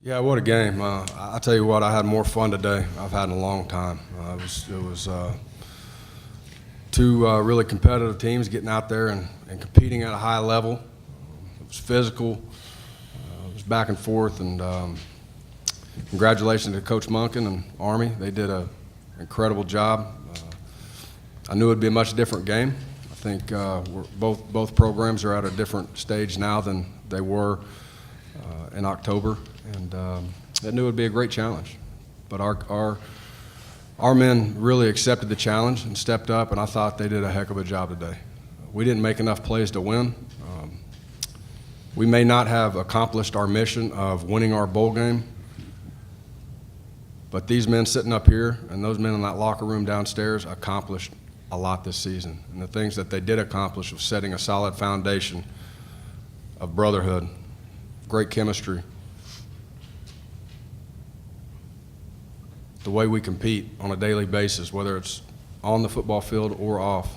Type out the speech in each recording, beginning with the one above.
Yeah, what a game. I tell you what, I had more fun today I've had in a long time. It was two really competitive teams getting out there and competing at a high level. It was physical. It was back and forth. And congratulations to Coach Monken and Army. They did an incredible job. I knew it would be a much different game. I think both programs are at a different stage now than they were in October. And I knew it would be a great challenge. But our men really accepted the challenge and stepped up, and I thought they did a heck of a job today. We didn't make enough plays to win. We may not have accomplished our mission of winning our bowl game, but these men sitting up here and those men in that locker room downstairs accomplished a lot this season. And the things that they did accomplish was setting a solid foundation of brotherhood, great chemistry, the way we compete on a daily basis, whether it's on the football field or off,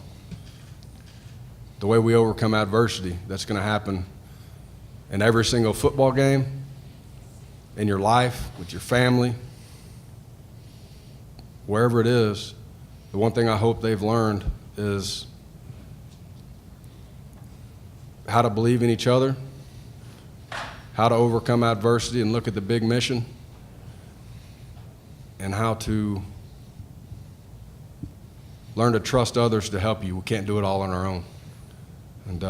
the way we overcome adversity that's going to happen in every single football game, in your life, with your family, wherever it is. The one thing I hope they've learned is how to believe in each other, how to overcome adversity and look at the big mission, and how to learn to trust others to help you. We can't do it all on our own. And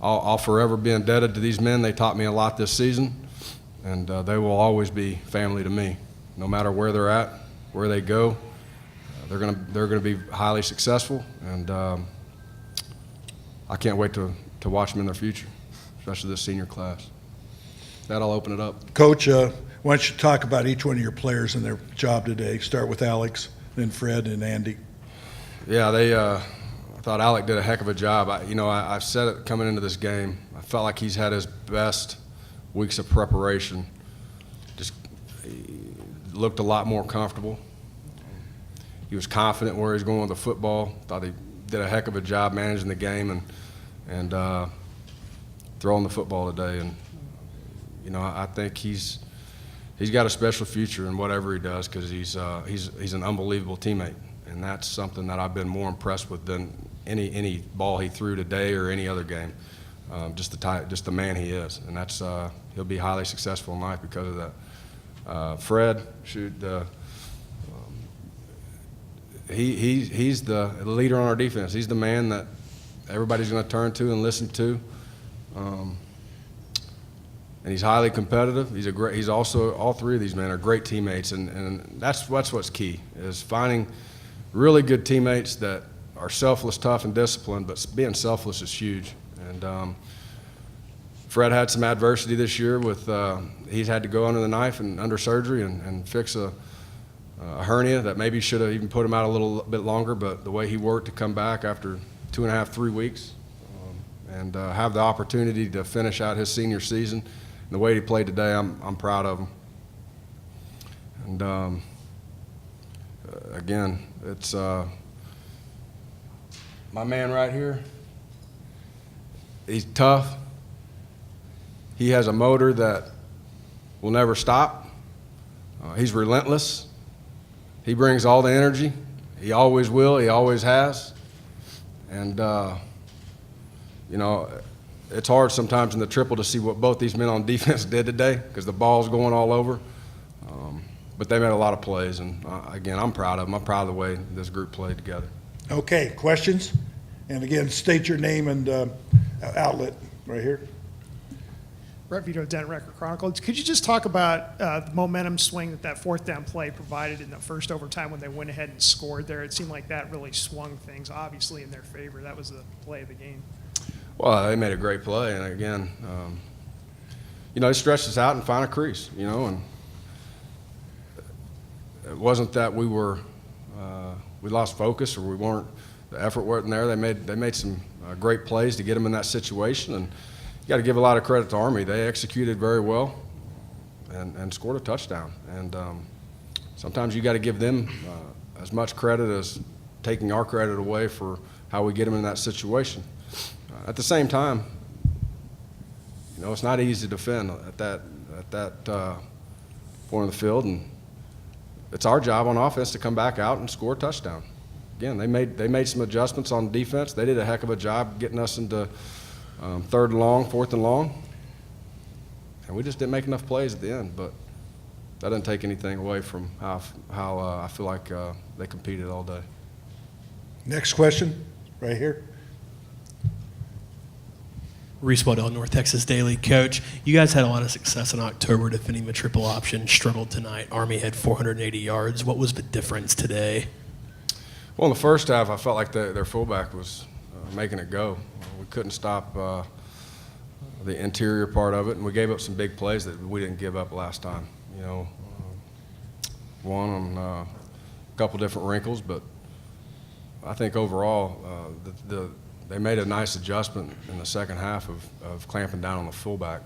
I'll forever be indebted to these men. They taught me a lot this season, and they will always be family to me. No matter where they're at, where they go, they're gonna be highly successful, and I can't wait to watch them in their future, especially this senior class. With that, I'll open it up. Coach, why don't you talk about each one of your players and their job today? Start with Alex, then Fred and Andy. Yeah, I thought Alec did a heck of a job. I said it coming into this game. I felt like he's had his best weeks of preparation. He looked a lot more comfortable. He was confident where he was going with the football. Thought he did a heck of a job managing the game and throwing the football today. And I think he's got a special future in whatever he does because he's an unbelievable teammate, and that's something that I've been more impressed with than any ball he threw today or any other game. Just the man he is, and that's he'll be highly successful in life because of that. Fred, he's the leader on our defense. He's the man that everybody's going to turn to and listen to. And he's highly competitive. He's also, all three of these men are great teammates, and that's what's key, is finding really good teammates that are selfless, tough, and disciplined, but being selfless is huge. And Fred had some adversity this year with, he's had to go under the knife and under surgery and fix a hernia that maybe should have even put him out a little bit longer, but the way he worked to come back after 2.5, 3 weeks and have the opportunity to finish out his senior season, the way he played today, I'm proud of him. And again, it's my man right here. He's tough. He has a motor that will never stop. He's relentless. He brings all the energy. He always will. He always has. And it's hard sometimes in the triple to see what both these men on defense did today because the ball's going all over. But they made a lot of plays, and again, I'm proud of them. I'm proud of the way this group played together. Okay, questions? And again, state your name and outlet right here. Brett Vito, Denton Record Chronicle. Could you just talk about the momentum swing that fourth down play provided in the first overtime when they went ahead and scored there? It seemed like that really swung things, obviously, in their favor. That was the play of the game. Well, they made a great play, and again, they stretched us out and found a crease, and it wasn't that we lost focus or the effort wasn't there. They made some great plays to get them in that situation, and you got to give a lot of credit to Army. They executed very well and scored a touchdown. And sometimes you got to give them as much credit as taking our credit away for how we get them in that situation. At the same time, it's not easy to defend at at that point of the field, and it's our job on offense to come back out and score a touchdown. Again, they made some adjustments on defense. They did a heck of a job getting us into 3rd and long, 4th and long, and we just didn't make enough plays at the end. But that doesn't take anything away from how I feel like they competed all day. Next question, right here. Reese Waddell, North Texas Daily. Coach, you guys had a lot of success in October defending the triple option, struggled tonight. Army had 480 yards. What was the difference today? Well, in the first half, I felt like their fullback was making it go. We couldn't stop the interior part of it, and we gave up some big plays that we didn't give up last time. You know, one on a couple different wrinkles, but I think overall they made a nice adjustment in the second half of clamping down on the fullback.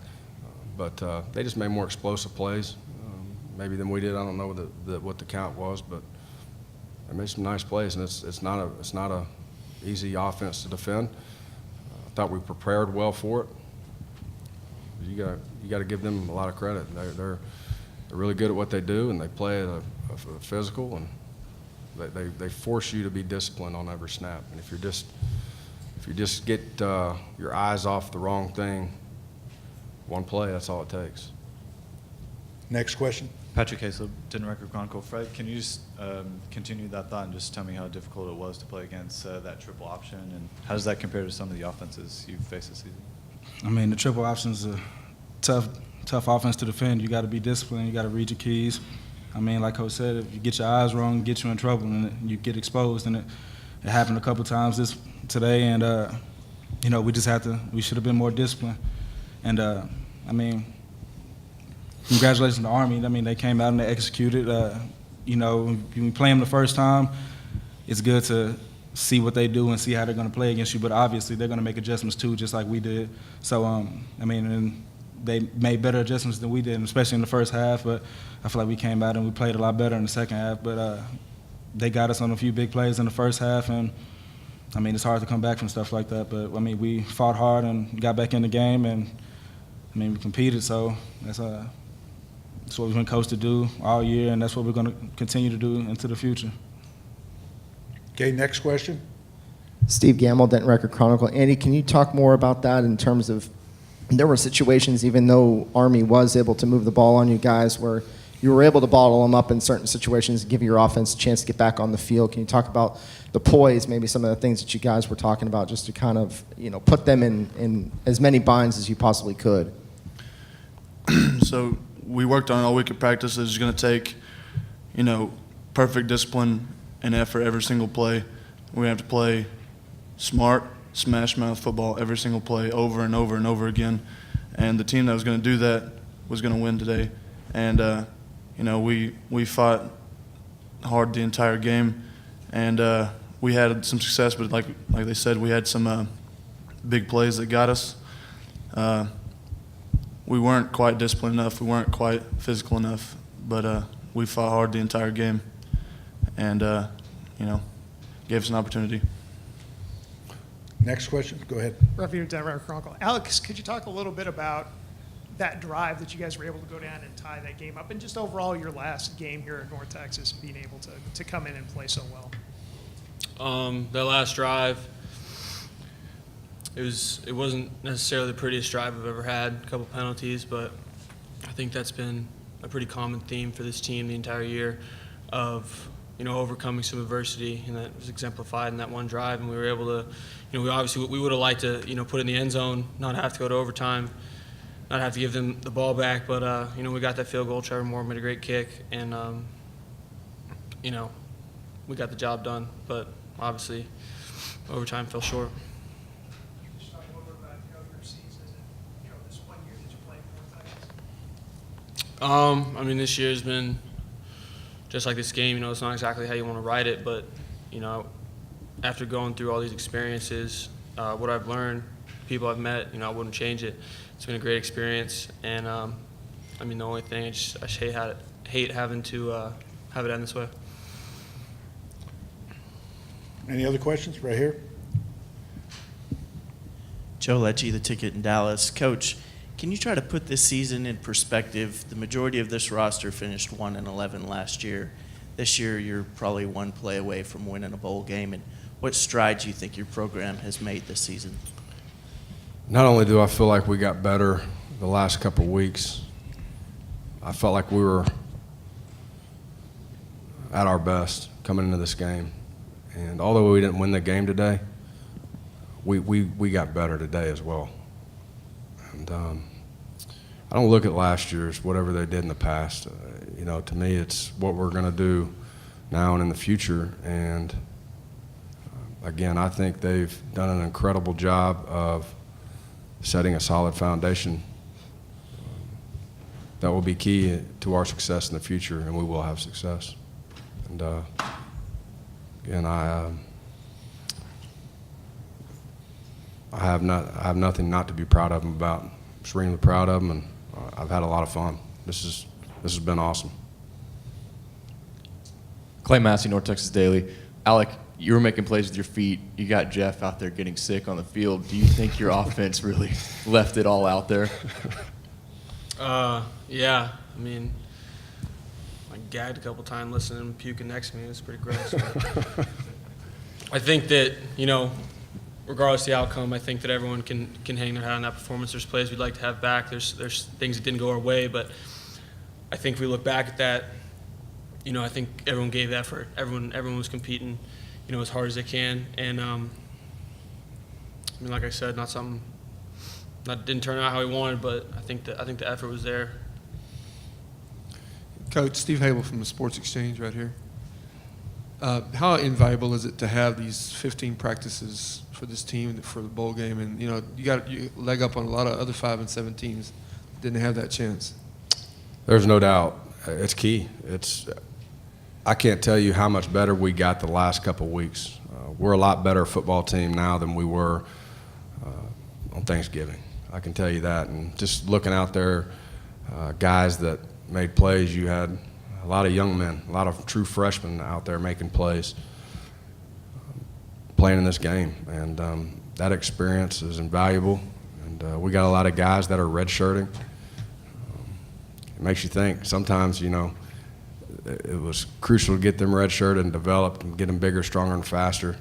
But they just made more explosive plays, maybe than we did. I don't know what the count was, but they made some nice plays, and it's not a easy offense to defend. I thought we prepared well for it. You got to give them a lot of credit. They're really good at what they do, and they play at a physical, and they force you to be disciplined on every snap. And if you just get your eyes off the wrong thing, one play, that's all it takes. Next question. Patrick Haslip, Denton Record Chronicle. Fred, can you just continue that thought and just tell me how difficult it was to play against that triple option, and how does that compare to some of the offenses you've faced this season? I mean, the triple option is a tough offense to defend. You got to be disciplined. You got to read your keys. I mean, like Coach said, if you get your eyes wrong, it gets you in trouble, and you get exposed. And it happened a couple times today, and we should have been more disciplined. And I mean, congratulations to the Army. I mean, they came out and they executed. When you play them the first time, it's good to see what they do and see how they're going to play against you. But obviously, they're going to make adjustments too, just like we did. So, and they made better adjustments than we did, especially in the first half. But I feel like we came out and we played a lot better in the second half. But they got us on a few big plays in the first half, and I mean, it's hard to come back from stuff like that. But I mean, we fought hard and got back in the game, and I mean, we competed. So that's what we've been coached to do all year, and that's what we're going to continue to do into the future. Okay, next question. Steve Gamble, Denton Record Chronicle. Andy, can you talk more about that in terms of there were situations, even though Army was able to move the ball on you guys, where you were able to bottle them up in certain situations, give your offense a chance to get back on the field. Can you talk about the poise, maybe some of the things that you guys were talking about, just to kind of, put them in as many binds as you possibly could? So we worked on it all week at practice. It's going to take, perfect discipline and effort every single play. We have to play smart, smash mouth football every single play over and over and over again. And the team that was going to do that was going to win today. And, we fought hard the entire game. And we had some success, but like they said, we had some big plays that got us. We weren't quite disciplined enough. We weren't quite physical enough. But we fought hard the entire game. And, gave us an opportunity. Next question. Go ahead. Review Denver Chronicle. Alex, could you talk a little bit about that drive that you guys were able to go down and tie that game up, and just overall your last game here at North Texas, being able to come in and play so well? That last drive, it wasn't necessarily the prettiest drive I've ever had. A couple penalties, but I think that's been a pretty common theme for this team the entire year of overcoming some adversity, and that was exemplified in that one drive. And we were able to, we would have liked to, put it in the end zone, not have to go to overtime, not have to give them the ball back. But we got that field goal. Trevor Moore made a great kick, and we got the job done. But obviously, overtime fell short. Just talk a little bit about your season and this 1 year that you played for North Texas. This year's been just like this game. It's not exactly how you want to write it, but after going through all these experiences, what I've learned, people I've met, I wouldn't change it. It's been a great experience, and the only thing I just hate having to have it end this way. Any other questions? Right here. Joe Lecce, The Ticket in Dallas. Coach, can you try to put this season in perspective? The majority of this roster finished 1-11 last year. This year, you're probably one play away from winning a bowl game. And what strides you think your program has made this season? Not only do I feel like we got better the last couple of weeks, I felt like we were at our best coming into this game. And although we didn't win the game today, we got better today as well. And I don't look at last year's whatever they did in the past. You know, to me, it's what we're going to do now and in the future. And again, I think they've done an incredible job of setting a solid foundation that will be key to our success in the future, and we will have success. And again, I have nothing not to be proud of them about. I'm extremely proud of them, and I've had a lot of fun. This has been awesome. Clay Massey, NorthTexas Daily. Alec, you were making plays with your feet. You got Jeff out there getting sick on the field. Do you think your offense really left it all out there? Yeah. I mean, I gagged a couple times listening to him puking next to me. It was pretty gross. I think that, you know, regardless of the outcome, I think that everyone can hang their hat on that performance. There's plays we'd like to have back. There's things that didn't go our way, but I think if we look back at that, you know, I think everyone gave effort. Everyone was competing, you know, as hard as they can. And I mean, like I said, didn't turn out how we wanted, but I think the effort was there. Coach, Steve Hable from the Sports Exchange right here. How invaluable is it to have these 15 practices for this team for the bowl game? And, you know, you got your leg up on a lot of other 5 and 7 teams that didn't have that chance. There's no doubt. It's key. I can't tell you how much better we got the last couple of weeks. We're a lot better football team now than we were on Thanksgiving. I can tell you that. And just looking out there, guys that made plays, you had a lot of young men, a lot of true freshmen out there making plays, playing in this game. And that experience is invaluable. And we got a lot of guys that are redshirting. It makes you think. Sometimes, you know, it was crucial to get them redshirted and developed and get them bigger, stronger, and faster.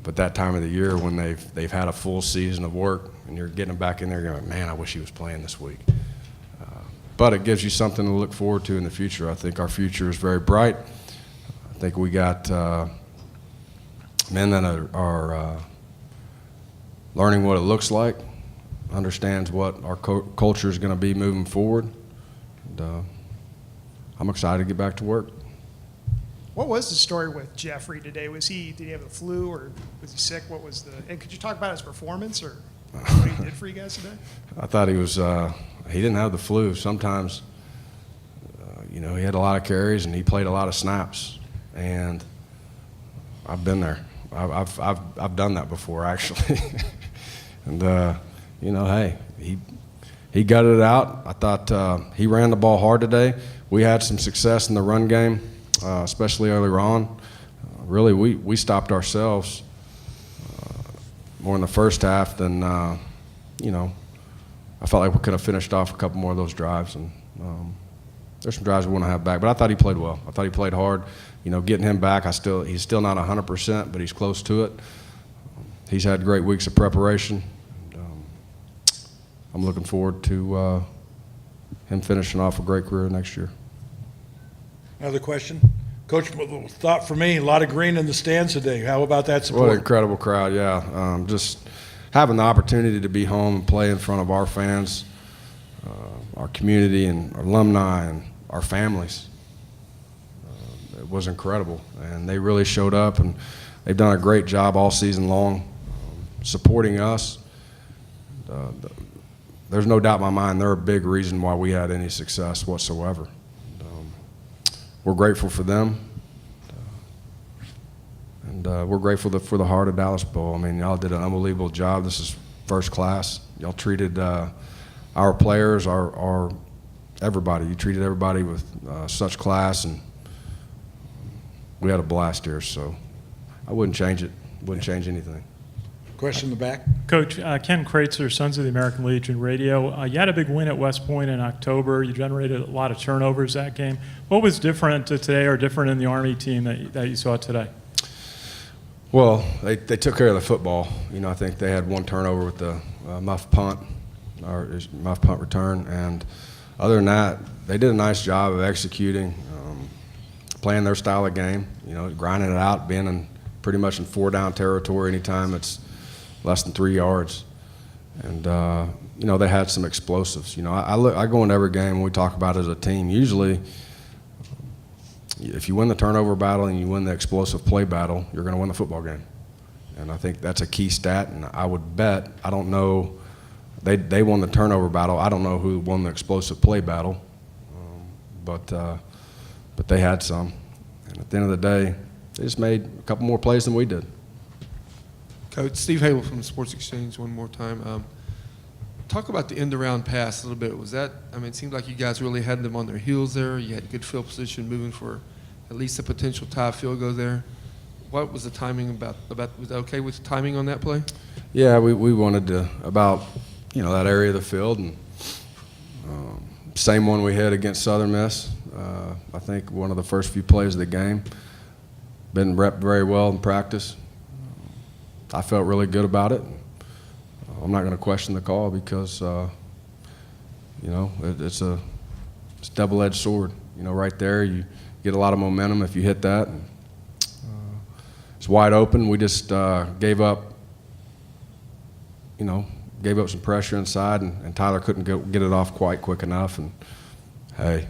But that time of the year when they've had a full season of work and you're getting them back in there going, man, I wish he was playing this week. But it gives you something to look forward to in the future. I think our future is very bright. I think we got men that are learning what it looks like, understands what our culture is going to be moving forward. And, I'm excited to get back to work. What was the story with Jeffrey today? Did he have the flu or was he sick? And could you talk about his performance or what he did for you guys today? I thought he didn't have the flu. Sometimes, you know, he had a lot of carries and he played a lot of snaps. And I've been there. I've done that before actually. And you know, hey, he gutted it out. I thought he ran the ball hard today. We had some success in the run game, especially earlier on. Really, we stopped ourselves more in the first half than, you know, I felt like we could have finished off a couple more of those drives. And there's some drives we want to have back. But I thought he played well. I thought he played hard. You know, getting him back, he's still not 100%, but he's close to it. He's had great weeks of preparation. I'm looking forward to him finishing off a great career next year. Another question? Coach, thought for me, a lot of green in the stands today. How about that support? What an incredible crowd, yeah. Just having the opportunity to be home and play in front of our fans, our community and our alumni and our families. It was incredible, and they really showed up, and they've done a great job all season long supporting us. There's no doubt in my mind they're a big reason why we had any success whatsoever. We're grateful for them, and we're grateful for the Heart of Dallas Bowl. I mean, y'all did an unbelievable job. This is first class. Y'all treated our players, our everybody. You treated everybody with such class, and we had a blast here. So I wouldn't change it. Wouldn't change anything. Question in the back? Coach, Ken Kreitzer, Sons of the American Legion Radio. You had a big win at West Point in October. You generated a lot of turnovers that game. What was different today or different in the Army team that you saw today? Well, they took care of the football. You know, I think they had one turnover with the muff punt return, and other than that, they did a nice job of executing, playing their style of game. You know, grinding it out, being in pretty much in 4-down territory anytime it's less than 3 yards, and you know, they had some explosives. You know, I go into every game when we talk about it as a team. Usually, if you win the turnover battle and you win the explosive play battle, you're going to win the football game. And I think that's a key stat. And I would bet, I don't know, they won the turnover battle. I don't know who won the explosive play battle, but they had some. And at the end of the day, they just made a couple more plays than we did. Coach, Steve Hable from the Sports Exchange one more time. Talk about the end-around pass a little bit. Was that, I mean, it seemed like you guys really had them on their heels there. You had good field position moving for at least a potential tie field goal there. What was the timing about was that okay with the timing on that play? Yeah, we wanted to, about, you know, that area of the field, and same one we had against Southern Miss. I think one of the first few plays of the game. Been repped very well in practice. I felt really good about it. I'm not going to question the call because, you know, it's a double-edged sword. You know, right there, you get a lot of momentum if you hit that. It's wide open. We just gave up, you know, gave up some pressure inside, and Tyler couldn't get it off quite quick enough. And, hey,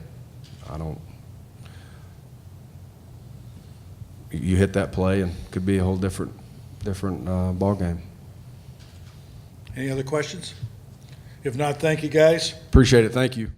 you hit that play and it could be a whole different ball game. Any other questions? If not, thank you, guys. Appreciate it. Thank you.